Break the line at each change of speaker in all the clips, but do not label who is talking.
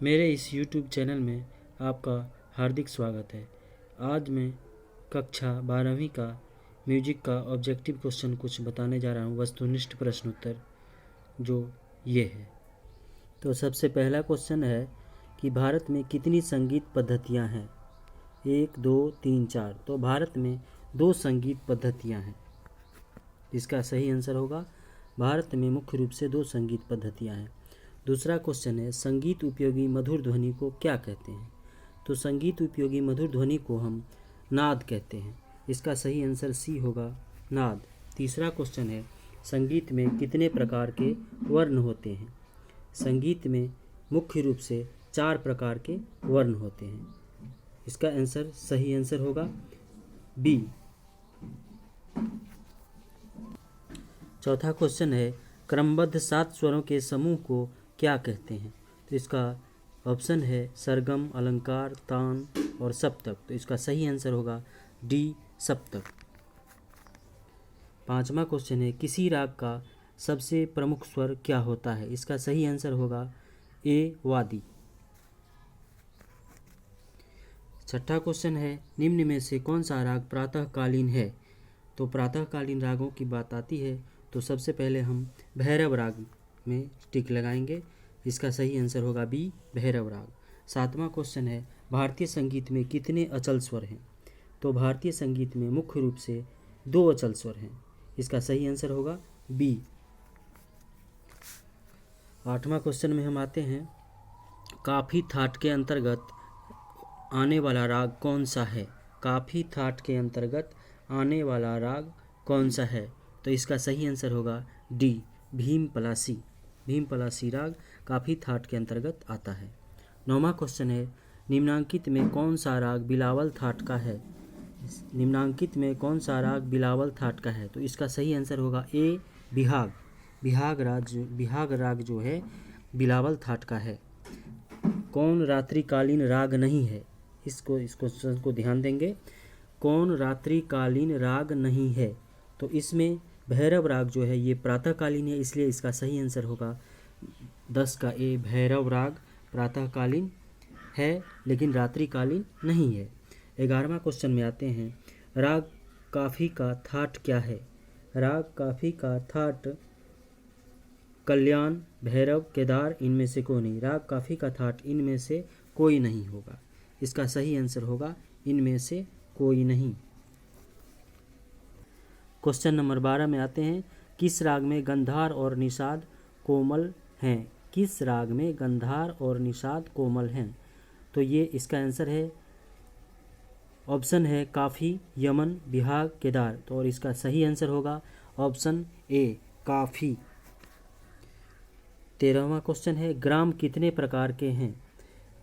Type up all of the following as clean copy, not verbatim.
मेरे इस YouTube channel में आपका हार्दिक स्वागत है। आज मैं कक्षा 12वीं का म्यूजिक का ऑब्जेक्टिव क्वेश्चन कुछ बताने जा रहा हूँ, वस्तुनिष्ठ प्रश्न उत्तर, जो ये है। तो सबसे पहला क्वेश्चन है कि भारत में कितनी संगीत पद्धतियाँ हैं? 1, 2, 3, 4। तो भारत में 2 संगीत पद्धतियाँ हैं। इसका सही आंसर होगा भारत में मुख्य रूप से 2 संगीत पद्धतियाँ हैं। दूसरा क्वेश्चन है संगीत उपयोगी मधुर ध्वनि को क्या कहते हैं? तो संगीत उपयोगी मधुर ध्वनि को हम नाद कहते हैं। इसका सही आंसर सी होगा, नाद। तीसरा क्वेश्चन है संगीत में कितने प्रकार के वर्ण होते हैं? संगीत में मुख्य रूप से 4 प्रकार के वर्ण होते हैं। इसका आंसर सही आंसर होगा बी। चौथा क्वेश्चन है क्रमबद्ध 7 स्वरों के समूह को क्या कहते हैं? तो इसका ऑप्शन है सरगम, अलंकार, तान और सप्तक। तो इसका सही आंसर होगा डी, सप्तक। पांचवा क्वेश्चन है किसी राग का सबसे प्रमुख स्वर क्या होता है? इसका सही आंसर होगा ए, वादी। छठा क्वेश्चन है निम्न में से कौन सा राग प्रातःकालीन है? तो प्रातःकालीन रागों की बात आती है तो सबसे पहले हम भैरव राग में टिक लगाएंगे। इसका सही आंसर होगा बी, भैरव राग। सातवां क्वेश्चन है भारतीय संगीत में कितने अचल स्वर हैं? तो भारतीय संगीत में मुख्य रूप से 2 अचल स्वर हैं। इसका सही आंसर होगा बी। आठवां क्वेश्चन में हम आते हैं काफी थाट के अंतर्गत आने वाला राग कौन सा है? काफी थाट के अंतर्गत आने वाला राग कौन सा है? तो इसका सही आंसर होगा डी, भीम पलासी। भीम पलासी राग काफी थाट के अंतर्गत आता है। 9वां क्वेश्चन है निम्नांकित में कौन सा राग बिलावल थाट का है? निम्नांकित में कौन सा राग बिलावल थाट का है? तो इसका सही आंसर होगा ए, बिहाग। बिहाग राग जो है बिलावल थाट का है। कौन रात्रिकालीन राग नहीं है? इस क्वेश्चन को ध्यान देंगे। कौन रात्रिकालीन राग नहीं है? तो इसमें भैरव राग जो है ये प्रातःकालीन है, इसलिए इसका सही आंसर होगा 10 का ए, भैरव राग प्रातःकालीन है लेकिन रात्रिकालीन नहीं है। 11वां क्वेश्चन में आते हैं राग काफी का थाट क्या है? राग काफी का थाट कल्याण, भैरव, केदार इनमें से कोई नहीं। राग काफी का थाट इनमें से कोई नहीं होगा। इसका सही आंसर होगा इनमें से कोई नहीं। क्वेश्चन नंबर 12 में आते हैं किस राग में गंधार और निषाद कोमल हैं? किस राग में गंधार और निषाद कोमल हैं? तो ये इसका आंसर है, ऑप्शन है काफी, यमन, बिहाग, केदार। तो और इसका सही आंसर होगा ऑप्शन ए, काफी। 13वां क्वेश्चन है ग्राम कितने प्रकार के हैं?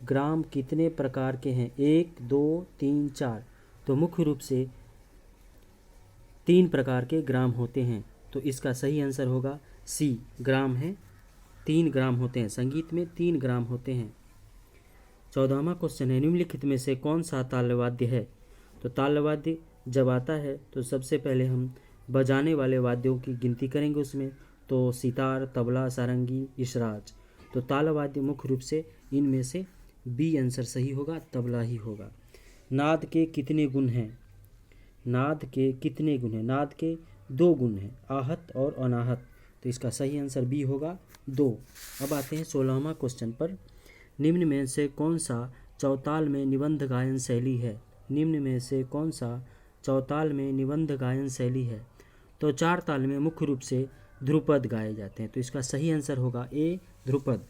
ग्राम कितने प्रकार के हैं? 1, 2, 3, 4। तो मुख्य रूप से 3 प्रकार के ग्राम होते हैं। तो इसका सही आंसर होगा सी, ग्राम है 3 ग्राम होते हैं। संगीत में 3 ग्राम होते हैं। 14वां क्वेश्चन है निम्नलिखित में से कौन सा तालवाद्य है? तो तालवाद्य जब आता है तो सबसे पहले हम बजाने वाले वाद्यों की गिनती करेंगे उसमें। तो सितार, तबला, सारंगी, इसराज। तो तालवाद्य मुख्य रूप से इनमें से बी आंसर सही होगा, तबला ही होगा। नाद के कितने गुण हैं? नाद के कितने गुण हैं? नाद के 2 गुण हैं, आहत और अनाहत। तो इसका सही आंसर बी होगा 2। अब आते हैं 16वां क्वेश्चन पर। निम्न में से कौन सा चौताल में निबंध गायन शैली है? निम्न में से कौन सा चौताल में निबंध गायन शैली है? तो 4 ताल में मुख्य रूप से ध्रुपद गाए जाते हैं। तो इसका सही आंसर होगा ए, ध्रुपद।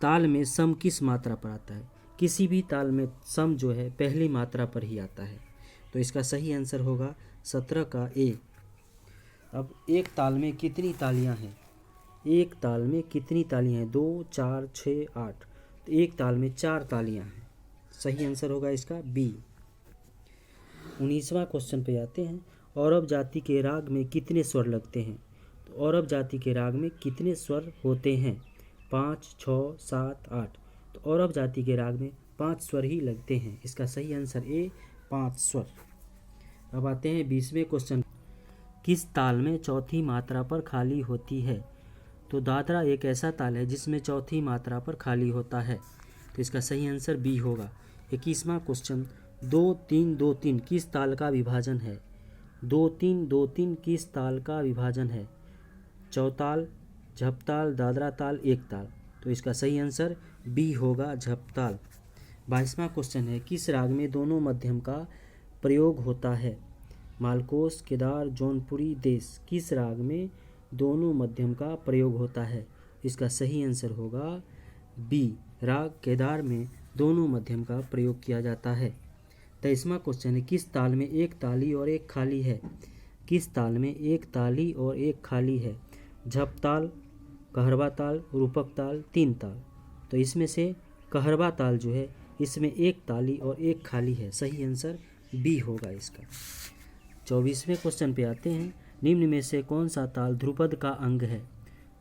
ताल में सम किस मात्रा पर आता है? किसी भी ताल में सम जो है पहली मात्रा पर ही आता है। तो इसका सही आंसर होगा 17 का ए। अब एक ताल में कितनी तालियां हैं? एक ताल में कितनी तालियां हैं? 2, 4, 6, 8। तो एक ताल में 4 तालियां हैं। सही आंसर होगा इसका बी। 19वां क्वेश्चन पे आते हैं औरव जाति के राग में कितने स्वर लगते हैं? तो औरव जाति के राग में कितने स्वर होते हैं? 5, 6, 7, 8। तो औरव जाति के राग में 5 स्वर ही लगते हैं। इसका सही आंसर ए, 5 स्वर। अब आते हैं 20वें क्वेश्चन। किस ताल में चौथी मात्रा पर खाली होती है? तो दादरा एक ऐसा ताल है जिसमें चौथी मात्रा पर खाली होता है। तो इसका सही आंसर बी होगा। 21वां क्वेश्चन 2-3-2-3 किस ताल का विभाजन है? 2-3-2-3 किस ताल का विभाजन है? चौताल, झपताल, दादरा ताल, एक ताल। तो इसका सही आंसर बी होगा, झपताल। 22वां क्वेश्चन है किस राग में दोनों मध्यम का प्रयोग होता है? मालकोस, केदार, जौनपुरी, देश। किस राग में दोनों मध्यम का प्रयोग होता है? इसका सही आंसर होगा बी, राग केदार में दोनों मध्यम का प्रयोग किया जाता है। 23वां क्वेश्चन है किस ताल में एक ताली और एक खाली है? किस ताल में एक ताली और एक खाली है? झपताल, कहरवा ताल, रूपक ताल, तीन ताल। तो इसमें से कहरवा ताल जो है इसमें एक ताली और एक खाली है। सही आंसर बी होगा इसका। 24वें क्वेश्चन पे आते हैं। निम्न में से कौन सा ताल ध्रुपद का अंग है?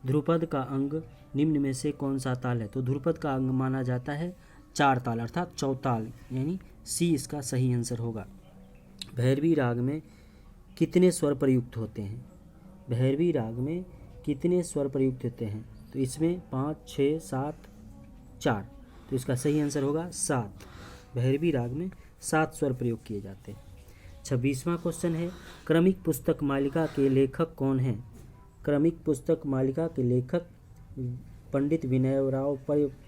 ध्रुपद का अंग निम्न में से कौन सा ताल है? तो ध्रुपद का अंग माना जाता है चार ताल अर्थात चौताल, यानी सी इसका सही आंसर होगा। भैरवी राग में कितने स्वर प्रयुक्त होते हैं? भैरवी राग में कितने स्वर प्रयुक्त होते हैं? तो इसमें 5, 6, 7, 4। तो इसका सही आंसर होगा 7। भैरवी राग में 7 स्वर प्रयोग किए जाते हैं। 26वां क्वेश्चन है क्रमिक पुस्तक मालिका के लेखक कौन हैं? क्रमिक पुस्तक मालिका के लेखक पंडित विनयराव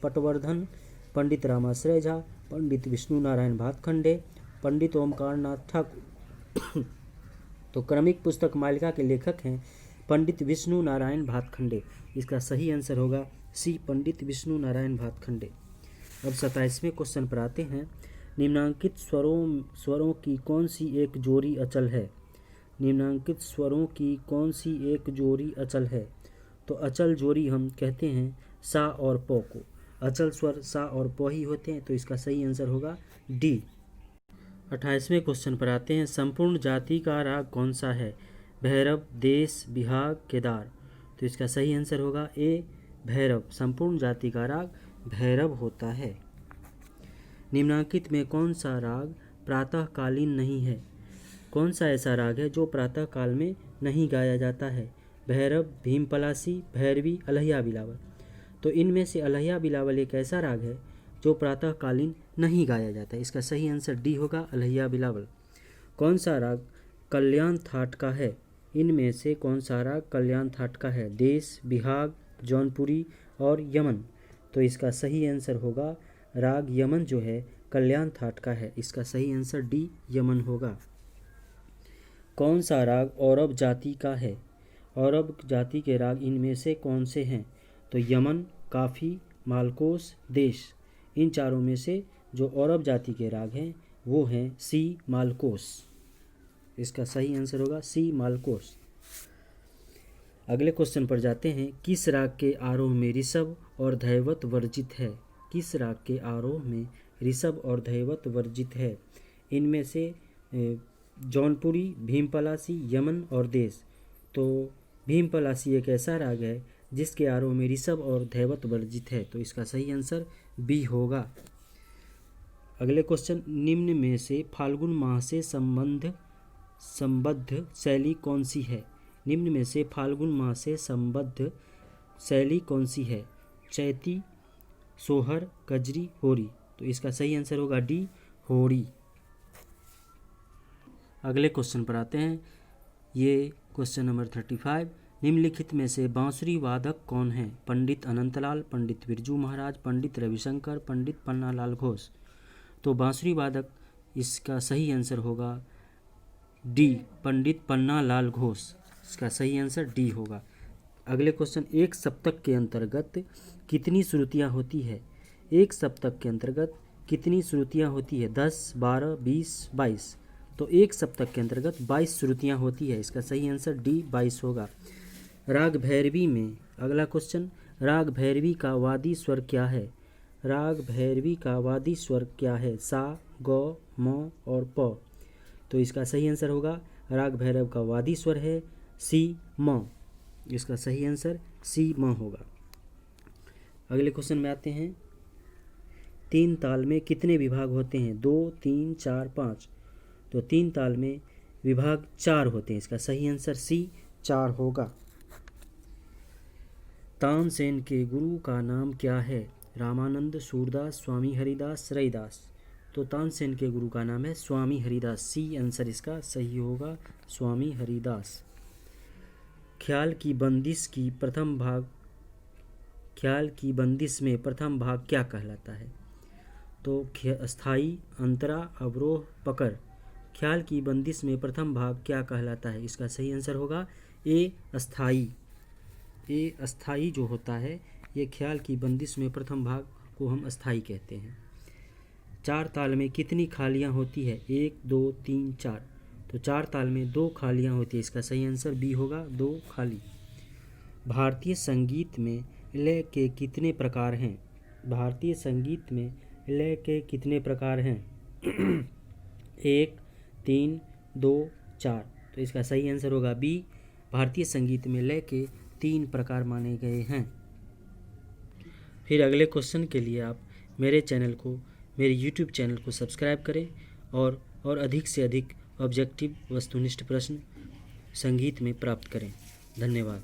पटवर्धन, पंडित रामाश्रय झा, पंडित विष्णु नारायण भातखंडे, पंडित ओमकार नाथ ठाकुर। तो क्रमिक पुस्तक मालिका के लेखक हैं पंडित विष्णु नारायण भातखंडे। इसका सही आंसर होगा सी, पंडित विष्णु नारायण भातखंडे। अब 27वें क्वेश्चन पर आते हैं। निम्नांकित स्वरों की कौन सी एक जोड़ी अचल है? निम्नांकित स्वरों की कौन सी एक जोड़ी अचल है? तो अचल जोड़ी हम कहते हैं सा और प को। अचल स्वर सा और प ही होते हैं। तो इसका सही आंसर होगा डी। 28वें क्वेश्चन पर आते हैं। संपूर्ण जाति का राग कौन सा है? भैरव, देश, बिहाग, केदार। तो इसका सही आंसर होगा ए, भैरव। संपूर्ण जाति का राग भैरव होता है। निम्नांकित में कौन सा राग प्रातःकालीन नहीं है? कौन सा ऐसा राग है जो प्रातः काल में नहीं गाया जाता है? भैरव, भीम पलासी, भैरवी, अलहिया बिलावल। तो इनमें से अलहिया बिलावल एक ऐसा राग है जो प्रातःकालीन नहीं गाया जाता है। इसका सही आंसर डी होगा, अलहिया बिलावल। कौन सा राग कल्याण थाट का है? इनमें से कौन सा राग कल्याण थाट का है? देश, बिहाग, जौनपुरी और यमन। तो इसका सही आंसर होगा राग यमन जो है कल्याण थाट का है। इसका सही आंसर डी, यमन होगा। कौन सा राग औरव जाति का है? औरव जाति के राग इनमें से कौन से हैं? तो यमन, काफ़ी, मालकोस, देश। इन चारों में से जो औरव जाति के राग हैं वो हैं सी, मालकोस। इसका सही आंसर होगा सी, मालकोस। अगले क्वेश्चन पर जाते हैं। किस राग के आरोह में ऋषभ और धैवत वर्जित है? किस राग के आरोह में ऋषभ और धैवत वर्जित है? इनमें से जौनपुरी, भीम पलासी, यमन और देश। तो भीम पलासी एक ऐसा राग है जिसके आरोह में ऋषभ और धैवत वर्जित है। तो इसका सही आंसर बी होगा। अगले क्वेश्चन। निम्न में से फाल्गुन माह से संबद्ध शैली कौन सी है? निम्न में से फाल्गुन माह से संबद्ध शैली कौन सी है? चैती, सोहर, कजरी, होरी। तो इसका सही आंसर होगा डी, होरी। अगले क्वेश्चन पर आते हैं। ये क्वेश्चन नंबर 35। निम्नलिखित में से बांसुरी वादक कौन है? पंडित अनंतलाल, पंडित बिरजू महाराज, पंडित रविशंकर, पंडित पन्नालाल घोष। तो बांसुरी वादक इसका सही आंसर होगा डी, पंडित पन्नालाल घोष। इसका सही आंसर डी होगा। अगले क्वेश्चन। एक सप्तक के अंतर्गत कितनी श्रुतियाँ होती है? एक सप्तक के अंतर्गत कितनी श्रुतियाँ होती है? 10, 12, 20, 22। तो एक सप्तक के अंतर्गत 22 श्रुतियाँ होती है। इसका सही आंसर डी, 22 होगा। राग भैरवी में अगला क्वेश्चन। राग भैरवी का वादी स्वर क्या है? राग भैरवी का वादी स्वर क्या है? सा, ग, म और प। तो इसका सही आंसर होगा राग भैरव का वादी स्वर है सी, म। इसका सही आंसर सी, म होगा। अगले क्वेश्चन में आते हैं। तीन ताल में कितने विभाग होते हैं? 2, 3, 4, 5। तो तीन ताल में विभाग 4 होते हैं। इसका सही आंसर सी, 4 होगा। तानसेन के गुरु का नाम क्या है? रामानंद, सूरदास, स्वामी हरिदास, रैदास। तो तानसेन के गुरु का नाम है स्वामी हरिदास। सी आंसर इसका सही होगा, स्वामी हरिदास। ख्याल की बंदिश में प्रथम भाग क्या कहलाता है? तो स्थाई, अंतरा, अवरोह, पकड़। ख्याल की बंदिश में प्रथम भाग क्या कहलाता है? इसका सही आंसर होगा ए अस्थाई। ए अस्थाई जो होता है ये ख्याल की बंदिश में प्रथम भाग को हम अस्थाई कहते हैं। चार ताल में कितनी खालियाँ होती है? 1, 2, 3, 4। तो चार ताल में 2 खालियाँ होती है। इसका सही आंसर बी होगा, 2 खाली। भारतीय संगीत में लय के कितने प्रकार हैं? भारतीय संगीत में लय के कितने प्रकार हैं? 1, 3, 2, 4। तो इसका सही आंसर होगा बी। भारतीय संगीत में लय के 3 प्रकार माने गए हैं। फिर अगले क्वेश्चन के लिए आप मेरे YouTube चैनल को सब्सक्राइब करें और अधिक से अधिक ऑब्जेक्टिव वस्तुनिष्ठ प्रश्न संगीत में प्राप्त करें। धन्यवाद।